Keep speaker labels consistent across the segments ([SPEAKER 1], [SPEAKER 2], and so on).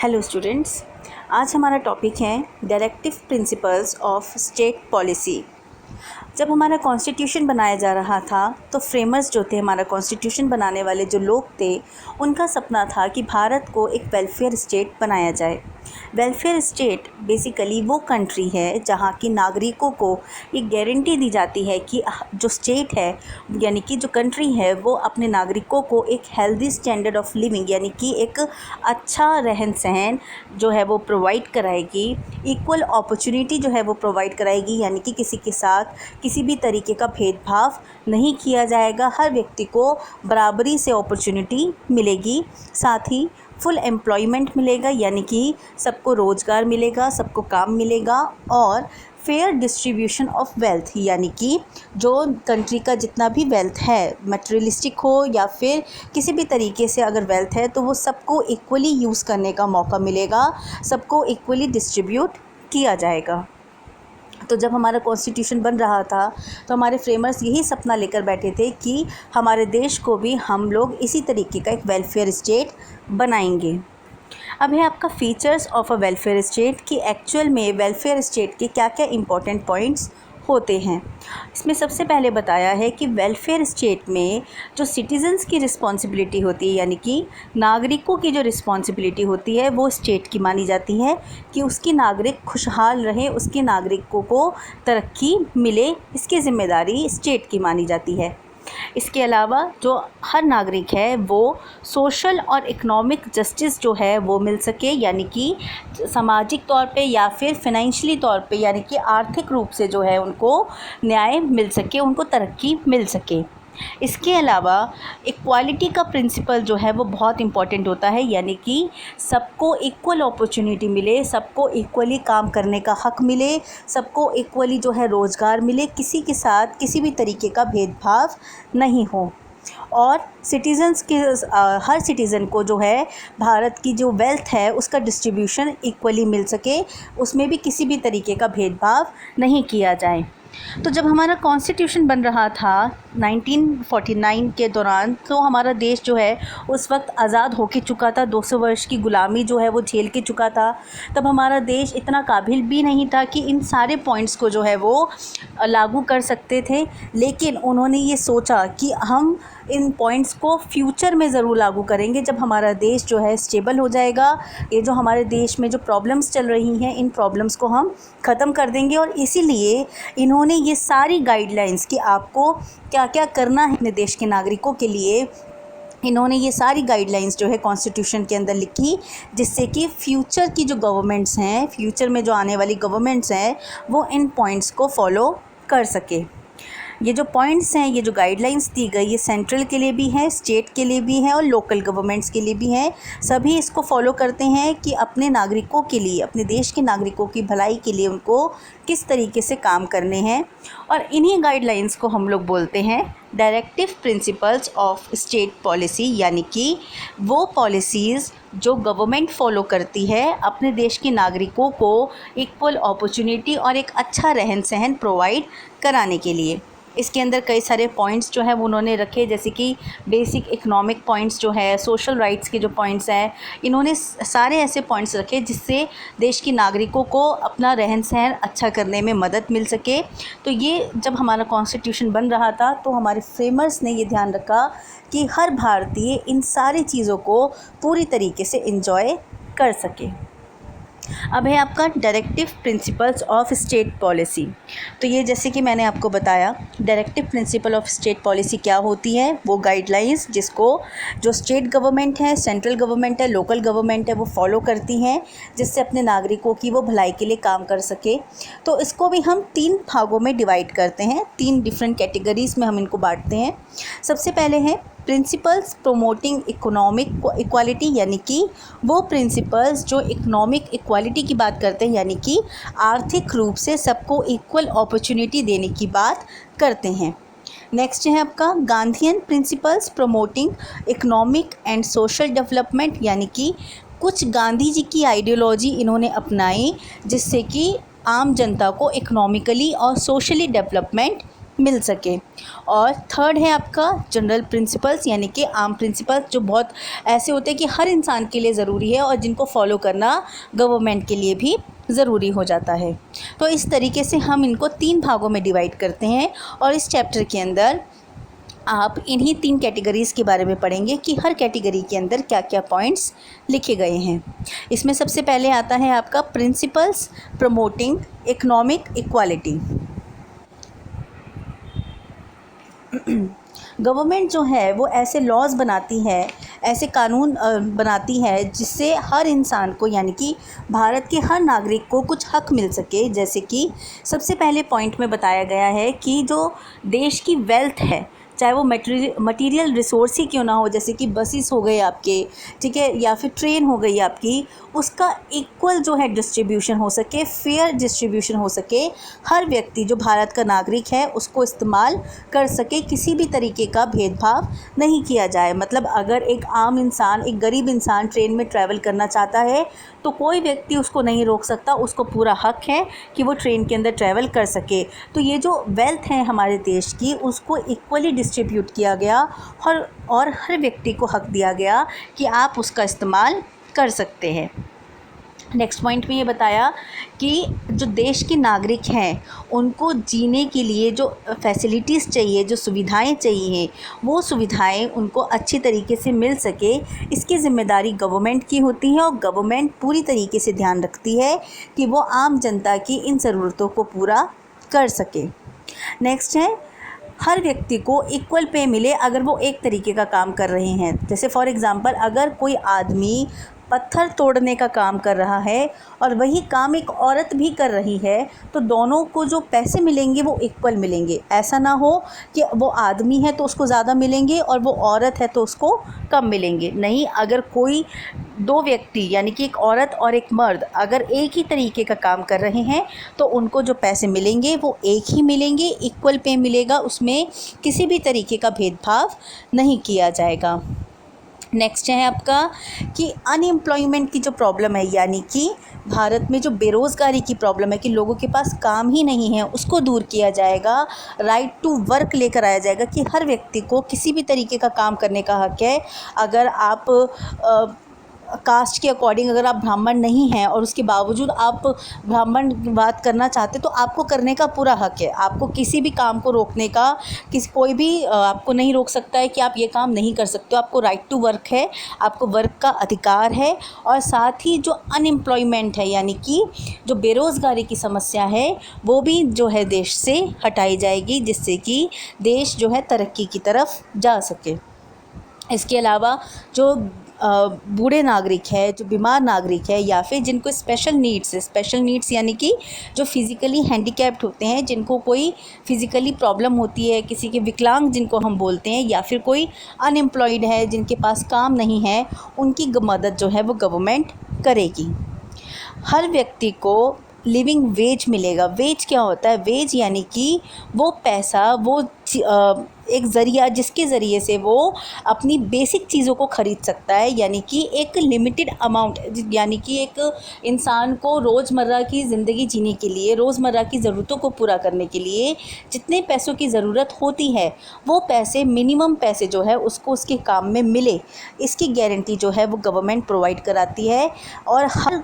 [SPEAKER 1] Hello students, आज हमारा topic है directive principles of state policy. जब हमारा कॉन्स्टिट्यूशन बनाया जा रहा था तो फ्रेमर्स जो थे, हमारा कॉन्स्टिट्यूशन बनाने वाले जो लोग थे, उनका सपना था कि भारत को एक वेलफेयर स्टेट बनाया जाए। वेलफेयर स्टेट बेसिकली वो कंट्री है जहाँ की नागरिकों को ये गारंटी दी जाती है कि जो स्टेट है यानी कि जो कंट्री है वो अपने नागरिकों को एक हेल्दी स्टैंडर्ड ऑफ लिविंग यानी कि एक अच्छा रहन सहन जो है वो प्रोवाइड कराएगी, इक्वल अपॉर्चुनिटी जो है वो प्रोवाइड कराएगी, यानी कि किसी के साथ किसी भी तरीके का भेदभाव नहीं किया जाएगा, हर व्यक्ति को बराबरी से अपॉर्चुनिटी मिलेगी, साथ ही फुल एम्प्लॉयमेंट मिलेगा यानी कि सबको रोज़गार मिलेगा, सबको काम मिलेगा, और फेयर डिस्ट्रीब्यूशन ऑफ वेल्थ यानी कि जो कंट्री का जितना भी वेल्थ है, मटेरियलिस्टिक हो या फिर किसी भी तरीके से अगर वेल्थ है तो वो सबको इक्वली यूज़ करने का मौका मिलेगा, सबको इक्वली डिस्ट्रीब्यूट किया जाएगा। तो जब हमारा कॉन्स्टिट्यूशन बन रहा था तो हमारे फ्रेमर्स यही सपना लेकर बैठे थे कि हमारे देश को भी हम लोग इसी तरीके का एक वेलफेयर स्टेट बनाएंगे। अब है आपका features of a welfare state कि एक्चुअल में वेलफेयर स्टेट के क्या क्या इम्पोर्टेंट पॉइंट्स होते हैं। इसमें सबसे पहले बताया है कि वेलफेयर स्टेट में जो सिटीजन्स की रिस्पॉन्सिबिलिटी होती है यानी कि नागरिकों की जो रिस्पॉन्सिबिलिटी होती है वो स्टेट की मानी जाती है कि उसकी नागरिक खुशहाल रहे, उसके नागरिकों को तरक्की मिले, इसकी ज़िम्मेदारी स्टेट की मानी जाती है। इसके अलावा जो हर नागरिक है वो सोशल और इकोनॉमिक जस्टिस जो है वो मिल सके, यानी कि सामाजिक तौर पे या फिर फाइनेंशियली तौर पे यानी कि आर्थिक रूप से जो है उनको न्याय मिल सके, उनको तरक्की मिल सके। इसके अलावा इक्वालिटी का प्रिंसिपल जो है वो बहुत इम्पॉर्टेंट होता है, यानी कि सबको इक्वल अपॉर्चुनिटी मिले, सबको इक्वली काम करने का हक मिले, सबको इक्वली जो है रोज़गार मिले, किसी के साथ किसी भी तरीके का भेदभाव नहीं हो, और सिटीज़न्स के हर सिटीज़न को जो है भारत की जो वेल्थ है उसका डिस्ट्रीब्यूशन इक्वली मिल सके, उसमें भी किसी भी तरीके का भेदभाव नहीं किया जाए। तो जब हमारा कॉन्स्टिट्यूशन बन रहा था 1949 के दौरान, तो हमारा देश जो है उस वक्त आज़ाद हो के चुका था, 200 वर्ष की ग़ुलामी जो है वो झेल के चुका था। तब हमारा देश इतना काबिल भी नहीं था कि इन सारे पॉइंट्स को जो है वो लागू कर सकते थे, लेकिन उन्होंने ये सोचा कि हम इन पॉइंट्स को फ्यूचर में ज़रूर लागू करेंगे जब हमारा देश जो है स्टेबल हो जाएगा। ये जो हमारे देश में जो प्रॉब्लम्स चल रही हैं, इन प्रॉब्लम्स को हम ख़त्म कर देंगे, और इसीलिए इन्होंने ये सारी गाइडलाइंस कि आपको क्या क्या करना है अपने देश के नागरिकों के लिए, इन्होंने ये सारी गाइडलाइंस जो है कॉन्स्टिट्यूशन के अंदर लिखी, जिससे कि फ्यूचर की जो गवर्नमेंट्स हैं, फ्यूचर में जो आने वाली गवर्नमेंट्स हैं, वो इन पॉइंट्स को फॉलो कर सके। ये जो पॉइंट्स हैं, ये जो गाइडलाइंस दी गई, ये सेंट्रल के लिए भी है, स्टेट के लिए भी है और लोकल गवर्नमेंट्स के लिए भी है। सभी इसको फॉलो करते हैं कि अपने नागरिकों के लिए, अपने देश के नागरिकों की भलाई के लिए उनको किस तरीके से काम करने हैं, और इन्हीं गाइडलाइंस को हम लोग बोलते हैं directive principles of state policy, यानी कि वो पॉलिसीज़ जो गवर्नमेंट फॉलो करती है अपने देश के नागरिकों को इक्वल अपॉर्चुनिटी और एक अच्छा रहन सहन प्रोवाइड कराने के लिए। इसके अंदर कई सारे पॉइंट्स जो है वो उन्होंने रखे, जैसे कि बेसिक इकोनॉमिक पॉइंट्स जो है, सोशल राइट्स के जो पॉइंट्स हैं, इन्होंने सारे ऐसे पॉइंट्स रखे जिससे देश के नागरिकों को अपना रहन सहन अच्छा करने में मदद मिल सके। तो ये जब हमारा कॉन्स्टिट्यूशन बन रहा था तो हमारे फ्रेमर्स ने ये ध्यान रखा कि हर भारतीय इन सारी चीज़ों को पूरी तरीके से एंजॉय कर सके। अब है आपका directive principles of state policy. तो ये जैसे कि मैंने आपको बताया, directive principle of state policy क्या होती है, वो गाइडलाइंस जिसको जो स्टेट गवर्नमेंट है, सेंट्रल गवर्नमेंट है, लोकल गवर्नमेंट है, वो फॉलो करती हैं, जिससे अपने नागरिकों की वो भलाई के लिए काम कर सके। तो इसको भी हम 3 भागों में डिवाइड करते हैं, 3 डिफरेंट कैटेगरीज़ में हम इनको बांटते हैं। सबसे पहले है प्रिंसिपल्स प्रोमोटिंग इकोनॉमिक इक्वालिटी, यानी कि वो प्रिंसिपल्स जो इकोनॉमिक इक्वालिटी की बात करते हैं, यानी कि आर्थिक रूप से सबको इक्वल अपॉर्चुनिटी देने की बात करते हैं। नेक्स्ट है आपका Gandhian principles promoting economic and social development, यानी कि कुछ गांधी जी की आइडियोलॉजी इन्होंने अपनाई जिससे कि आम जनता को इकोनॉमिकली और सोशली डेवलपमेंट मिल सके। और थर्ड है आपका जनरल प्रिंसिपल्स, यानी कि आम प्रिंसिपल्स, जो बहुत ऐसे होते हैं कि हर इंसान के लिए ज़रूरी है और जिनको फॉलो करना गवर्नमेंट के लिए भी ज़रूरी हो जाता है। तो इस तरीके से हम इनको 3 भागों में डिवाइड करते हैं और इस चैप्टर के अंदर आप इन्हीं 3 कैटेगरीज़ के बारे में पढ़ेंगे कि हर कैटेगरी के अंदर क्या क्या पॉइंट्स लिखे गए हैं। इसमें सबसे पहले आता है आपका principles promoting economic equality. Government जो है वो ऐसे लॉज बनाती है, ऐसे कानून बनाती है जिससे हर इंसान को, यानी कि भारत के हर नागरिक को कुछ हक मिल सके। जैसे कि सबसे पहले पॉइंट में बताया गया है कि जो देश की वेल्थ है, चाहे वो मटेरियल रिसोर्स ही क्यों ना हो, जैसे कि बसेस हो गए आपके, ठीक है, या फिर ट्रेन हो गई आपकी, उसका इक्वल जो है डिस्ट्रीब्यूशन हो सके, फेयर डिस्ट्रीब्यूशन हो सके, हर व्यक्ति जो भारत का नागरिक है उसको इस्तेमाल कर सके, किसी भी तरीके का भेदभाव नहीं किया जाए। मतलब अगर एक आम इंसान, एक गरीब इंसान ट्रेन में ट्रैवल करना चाहता है तो कोई व्यक्ति उसको नहीं रोक सकता, उसको पूरा हक है कि वो ट्रेन के अंदर ट्रैवल कर सके। तो ये जो वेल्थ है हमारे देश की, उसको इक्वली डिस्ट्रीब्यूट किया गया और हर व्यक्ति को हक दिया गया कि आप उसका इस्तेमाल कर सकते हैं। नेक्स्ट पॉइंट में ये बताया कि जो देश के नागरिक हैं उनको जीने के लिए जो फैसिलिटीज़ चाहिए, जो सुविधाएं चाहिए, वो सुविधाएं उनको अच्छी तरीके से मिल सके, इसकी ज़िम्मेदारी गवर्नमेंट की होती है और गवर्नमेंट पूरी तरीके से ध्यान रखती है कि वो आम जनता की इन ज़रूरतों को पूरा कर सके। नेक्स्ट है हर व्यक्ति को इक्वल पे मिले अगर वो एक तरीके का काम कर रहे हैं। जैसे फॉर एग्ज़ाम्पल अगर कोई आदमी पत्थर तोड़ने का काम कर रहा है और वही काम एक औरत भी कर रही है तो दोनों को जो पैसे मिलेंगे वो इक्वल मिलेंगे। ऐसा ना हो कि वो आदमी है तो उसको ज़्यादा मिलेंगे और वो औरत है तो उसको कम मिलेंगे। नहीं, अगर कोई 2 व्यक्ति यानी कि एक औरत और एक मर्द अगर एक ही तरीके का काम कर रहे हैं तो उनको जो पैसे मिलेंगे वो एक ही मिलेंगे, इक्वल पे मिलेगा, उसमें किसी भी तरीके का भेदभाव नहीं किया जाएगा। नेक्स्ट है आपका कि अनएम्प्लॉयमेंट की जो प्रॉब्लम है, यानी कि भारत में जो बेरोज़गारी की प्रॉब्लम है कि लोगों के पास काम ही नहीं है, उसको दूर किया जाएगा। राइट टू वर्क लेकर आया जाएगा कि हर व्यक्ति को किसी भी तरीके का काम करने का हक है। अगर आप कास्ट के अकॉर्डिंग अगर आप ब्राह्मण नहीं हैं और उसके बावजूद आप ब्राह्मण बात करना चाहते तो आपको करने का पूरा हक है। आपको किसी भी काम को रोकने का कोई भी आपको नहीं रोक सकता है कि आप ये काम नहीं कर सकते हो। आपको राइट टू वर्क है, आपको वर्क का अधिकार है। और साथ ही जो अनएम्प्लॉयमेंट है यानी कि जो बेरोज़गारी की समस्या है वो भी जो है देश से हटाई जाएगी, जिससे कि देश जो है तरक्की की तरफ जा सके। इसके अलावा जो बूढ़े नागरिक है, जो बीमार नागरिक है, या फिर जिनको स्पेशल नीड्स यानी कि जो फिज़िकली हैंडीकैप्ड होते हैं, जिनको कोई फिज़िकली प्रॉब्लम होती है, किसी के विकलांग जिनको हम बोलते हैं, या फिर कोई अनएम्प्लॉयड है जिनके पास काम नहीं है, उनकी मदद जो है वो गवर्नमेंट करेगी। हर व्यक्ति को लिविंग वेज मिलेगा। वेज क्या होता है? वेज यानी कि वो पैसा, वो एक ज़रिया जिसके ज़रिए से वो अपनी बेसिक चीज़ों को ख़रीद सकता है, यानी कि एक लिमिटेड अमाउंट, यानी कि एक इंसान को रोज़मर्रा की ज़िंदगी जीने के लिए, रोज़मर्रा की ज़रूरतों को पूरा करने के लिए जितने पैसों की ज़रूरत होती है वो पैसे, मिनिमम पैसे जो है उसको उसके काम में मिले, इसकी गारंटी जो है वो गवर्नमेंट प्रोवाइड कराती है। और हर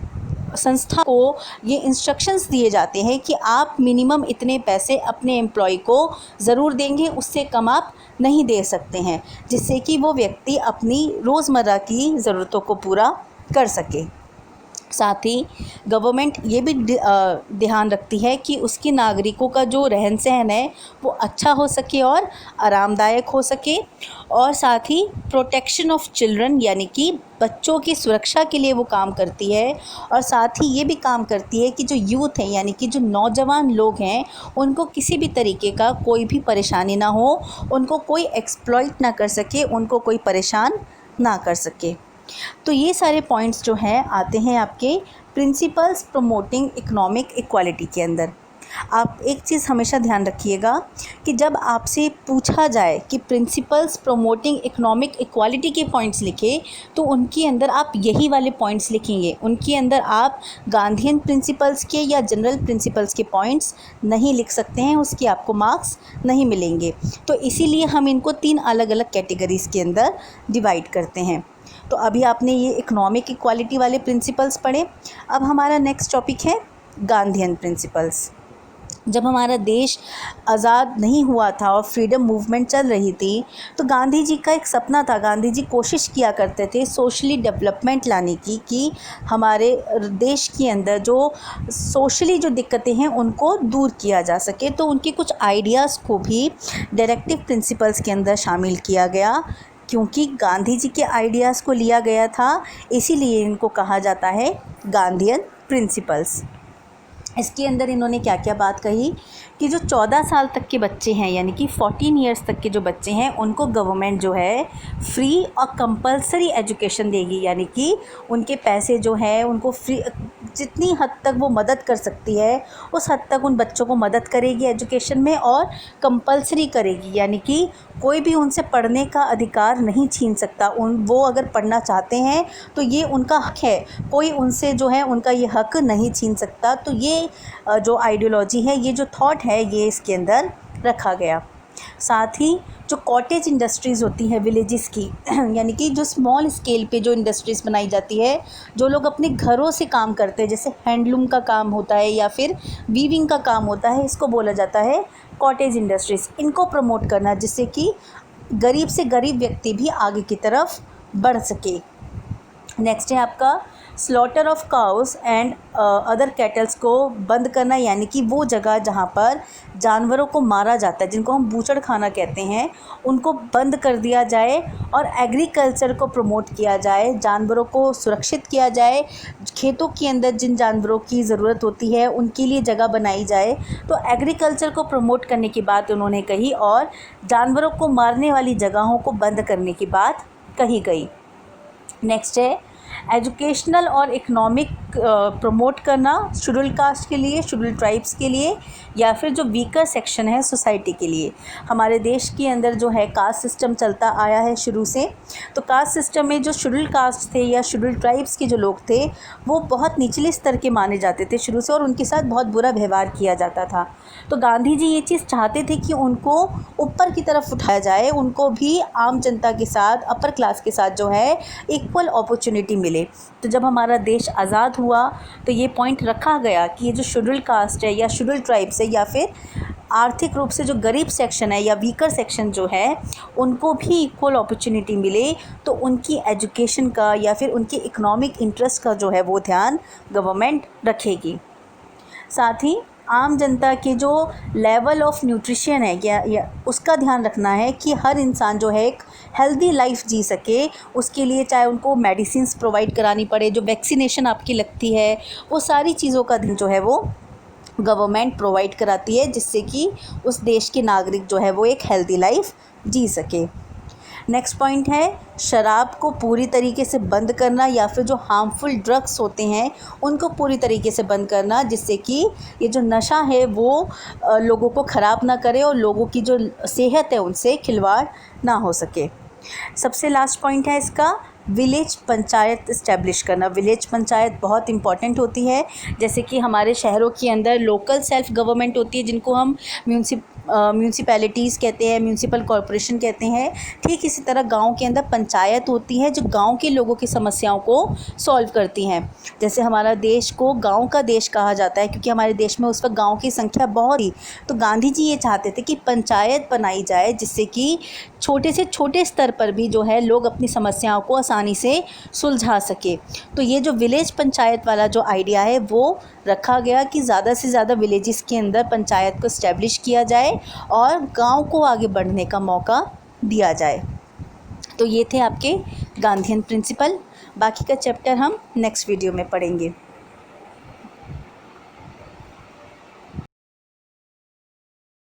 [SPEAKER 1] संस्था को ये इंस्ट्रक्शंस दिए जाते हैं कि आप मिनिमम इतने पैसे अपने एम्प्लॉय को ज़रूर देंगे, उससे कम आप नहीं दे सकते हैं, जिससे कि वो व्यक्ति अपनी रोज़मर्रा की ज़रूरतों को पूरा कर सके। साथ ही गवर्नमेंट ये भी ध्यान रखती है कि उसके नागरिकों का जो रहन सहन है वो अच्छा हो सके और आरामदायक हो सके। और साथ ही प्रोटेक्शन ऑफ चिल्ड्रन यानी कि बच्चों की सुरक्षा के लिए वो काम करती है। और साथ ही ये भी काम करती है कि जो यूथ है यानी कि जो नौजवान लोग हैं उनको किसी भी तरीके का कोई भी परेशानी ना हो, उनको कोई एक्सप्लॉइट ना कर सके, उनको कोई परेशान ना कर सके। तो ये सारे पॉइंट्स जो हैं आते हैं आपके प्रिंसिपल्स प्रमोटिंग इकोनॉमिक इक्वालिटी के अंदर। आप एक चीज़ हमेशा ध्यान रखिएगा कि जब आपसे पूछा जाए कि प्रिंसिपल्स प्रमोटिंग इकोनॉमिक इक्वालिटी के पॉइंट्स लिखे, तो उनके अंदर आप यही वाले पॉइंट्स लिखेंगे। उनके अंदर आप गांधीयन प्रिंसिपल्स के या जनरल प्रिंसिपल्स के पॉइंट्स नहीं लिख सकते हैं, उसके आपको मार्क्स नहीं मिलेंगे। तो इसीलिए हम इनको 3 अलग अलग कैटेगरीज़ के अंदर डिवाइड करते हैं। तो अभी आपने ये इकोनॉमिक इक्वालिटी वाले प्रिंसिपल्स पढ़े। अब हमारा नेक्स्ट टॉपिक है गांधीयन प्रिंसिपल्स। जब हमारा देश आज़ाद नहीं हुआ था और फ्रीडम मूवमेंट चल रही थी, तो गांधी जी का एक सपना था। गांधी जी कोशिश किया करते थे सोशली डेवलपमेंट लाने की, कि हमारे देश के अंदर जो सोशली जो दिक्कतें हैं उनको दूर किया जा सके। तो उनके कुछ आइडियाज़ को भी डायरेक्टिव प्रिंसिपल्स के अंदर शामिल किया गया। क्योंकि गांधी जी के आइडियाज़ को लिया गया था, इसीलिए इनको कहा जाता है गांधीयन प्रिंसिपल्स। इसके अंदर इन्होंने क्या क्या बात कही कि जो 14 साल तक के बच्चे हैं, यानी कि 14 ईयर्स तक के जो बच्चे हैं, उनको गवर्नमेंट जो है फ्री और कंपलसरी एजुकेशन देगी। यानी कि उनके पैसे जो है उनको फ्री, जितनी हद तक वो मदद कर सकती है उस हद तक उन बच्चों को मदद करेगी एजुकेशन में, और कंपलसरी करेगी। यानी कि कोई भी उनसे पढ़ने का अधिकार नहीं छीन सकता। वो अगर पढ़ना चाहते हैं तो ये उनका हक है, कोई उनसे जो है उनका ये हक नहीं छीन सकता। तो ये जो आइडियोलॉजी है, ये जो थॉट है, ये इसके अंदर रखा गया। साथ ही जो कॉटेज इंडस्ट्रीज़ होती हैं विलेजेस की, यानी कि जो स्मॉल स्केल पे जो इंडस्ट्रीज़ बनाई जाती है, जो लोग अपने घरों से काम करते हैं, जैसे हैंडलूम का काम होता है या फिर वीविंग का काम होता है, इसको बोला जाता है कॉटेज इंडस्ट्रीज़। इनको प्रमोट करना जिससे कि गरीब से गरीब व्यक्ति भी आगे की तरफ बढ़ सके। नेक्स्ट है आपका slaughter of cows and other kettles को बंद करना, यानी कि वो जगह जहाँ पर जानवरों को मारा जाता है, जिनको हम बूचड़ खाना कहते हैं, उनको बंद कर दिया जाए और एग्रीकल्चर को प्रमोट किया जाए, जानवरों को सुरक्षित किया जाए। खेतों के अंदर जिन जानवरों की ज़रूरत होती है उनके लिए जगह बनाई जाए। तो एग्रीकल्चर को प्रमोट करने की बात उन्होंने कही और जानवरों को मारने वाली जगहों को बंद करने की बात कही गई। नेक्स्ट है एजुकेशनल और इकोनॉमिक प्रमोट करना शेड्यूल कास्ट के लिए, शेड्यूल ट्राइब्स के लिए, या फिर जो वीकर सेक्शन है सोसाइटी के लिए। हमारे देश के अंदर जो है कास्ट सिस्टम चलता आया है शुरू से। तो कास्ट सिस्टम में जो शेड्यूल कास्ट थे या शेड्यूल ट्राइब्स के जो लोग थे, वो बहुत निचले स्तर के माने जाते थे शुरू से, और उनके साथ बहुत बुरा व्यवहार किया जाता था। तो गांधी जी ये चीज़ चाहते थे कि उनको ऊपर की तरफ उठाया जाए, उनको भी आम जनता के साथ, अपर क्लास के साथ जो है इक्वल अपॉर्चुनिटी मिले। तो जब हमारा देश आज़ाद हुआ तो ये पॉइंट रखा गया कि ये जो शेड्यूल कास्ट है या शेड्यूल ट्राइब्स है या फिर आर्थिक रूप से जो गरीब सेक्शन है या वीकर सेक्शन जो है, उनको भी इक्वल अपॉर्चुनिटी मिले। तो उनकी एजुकेशन का या फिर उनके इकोनॉमिक इंटरेस्ट का जो है वो ध्यान गवर्नमेंट रखेगी। साथ ही आम जनता के जो लेवल ऑफ न्यूट्रिशन है या उसका ध्यान रखना है कि हर इंसान जो है एक हेल्दी लाइफ जी सके। उसके लिए चाहे उनको मेडिसिन्स प्रोवाइड करानी पड़े, जो वैक्सीनेशन आपकी लगती है, वो सारी चीज़ों का जो है वो गवर्नमेंट प्रोवाइड कराती है, जिससे कि उस देश के नागरिक जो है वो एक हेल्दी लाइफ जी सके। नेक्स्ट पॉइंट है शराब को पूरी तरीके से बंद करना, या फिर जो हार्मफुल ड्रग्स होते हैं उनको पूरी तरीके से बंद करना, जिससे कि ये जो नशा है वो लोगों को ख़राब ना करे और लोगों की जो सेहत है उनसे खिलवाड़ ना हो सके। सबसे लास्ट पॉइंट है इसका विलेज पंचायत इस्टेब्लिश करना। विलेज पंचायत बहुत इंपॉर्टेंट होती है। जैसे कि हमारे शहरों के अंदर लोकल सेल्फ गवर्नमेंट होती है, जिनको हम म्यूनसिपैलिटीज़ कहते हैं, म्यूनसिपल कॉरपोरेशन कहते हैं। ठीक इसी तरह गांव के अंदर पंचायत होती है, जो गांव के लोगों की समस्याओं को सॉल्व करती हैं। जैसे हमारा देश को गांव का देश कहा जाता है, क्योंकि हमारे देश में उस वक्त गाँव की संख्या बहुत थी। तो गांधी जी ये चाहते थे कि पंचायत बनाई जाए, जिससे कि छोटे से छोटे स्तर पर भी जो है लोग अपनी समस्याओं को आसानी से सुलझा सके। तो ये जो विलेज पंचायत वाला जो आइडिया है वो रखा गया कि ज़्यादा से ज़्यादा विलेजेस के अंदर पंचायत को इस्टेब्लिश किया जाए और गांव को आगे बढ़ने का मौका दिया जाए। तो ये थे आपके गांधीयन प्रिंसिपल। बाकी का चैप्टर हम नेक्स्ट वीडियो में पढ़ेंगे।